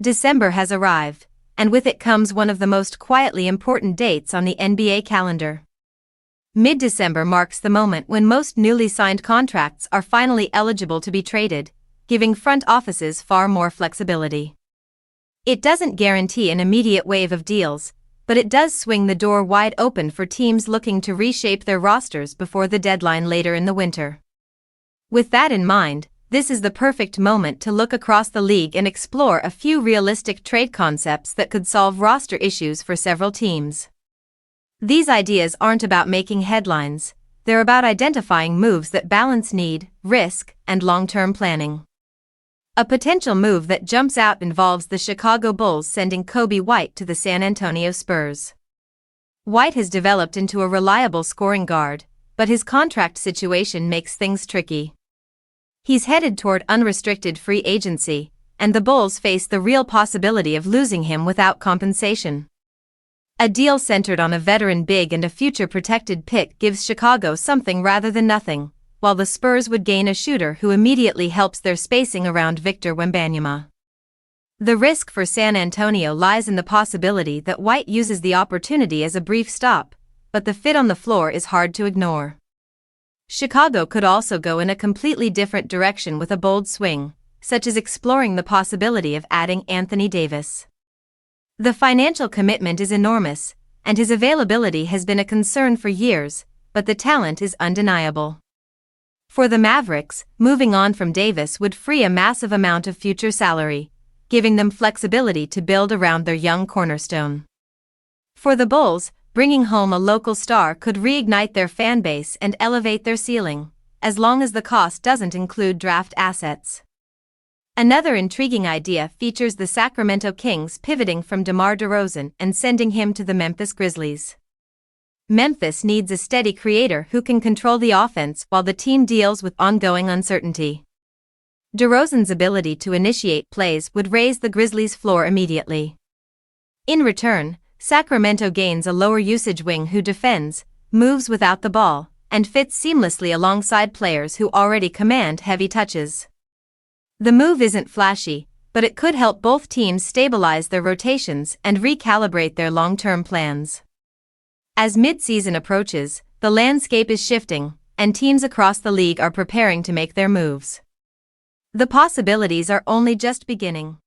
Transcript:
December has arrived, and with it comes one of the most quietly important dates on the NBA calendar. Mid-December marks the moment when most newly signed contracts are finally eligible to be traded, giving front offices far more flexibility. It doesn't guarantee an immediate wave of deals, but it does swing the door wide open for teams looking to reshape their rosters before the deadline later in the winter. With that in mind, this is the perfect moment to look across the league and explore a few realistic trade concepts that could solve roster issues for several teams. These ideas aren't about making headlines, they're about identifying moves that balance need, risk, and long-term planning. A potential move that jumps out involves the Chicago Bulls sending Coby White to the San Antonio Spurs. White has developed into a reliable scoring guard, but his contract situation makes things tricky. He's headed toward unrestricted free agency, and the Bulls face the real possibility of losing him without compensation. A deal centered on a veteran big and a future protected pick gives Chicago something rather than nothing, while the Spurs would gain a shooter who immediately helps their spacing around Victor Wembanyama. The risk for San Antonio lies in the possibility that White uses the opportunity as a brief stop, but the fit on the floor is hard to ignore. Chicago could also go in a completely different direction with a bold swing, such as exploring the possibility of adding Anthony Davis. The financial commitment is enormous, and his availability has been a concern for years, but the talent is undeniable. For the Mavericks, moving on from Davis would free a massive amount of future salary, giving them flexibility to build around their young cornerstone. For the Bulls, bringing home a local star could reignite their fan base and elevate their ceiling, as long as the cost doesn't include draft assets. Another intriguing idea features the Sacramento Kings pivoting from DeMar DeRozan and sending him to the Memphis Grizzlies. Memphis needs a steady creator who can control the offense while the team deals with ongoing uncertainty. DeRozan's ability to initiate plays would raise the Grizzlies' floor immediately. In return, Sacramento gains a lower usage wing who defends, moves without the ball, and fits seamlessly alongside players who already command heavy touches. The move isn't flashy, but it could help both teams stabilize their rotations and recalibrate their long-term plans. As mid-season approaches, the landscape is shifting, and teams across the league are preparing to make their moves. The possibilities are only just beginning.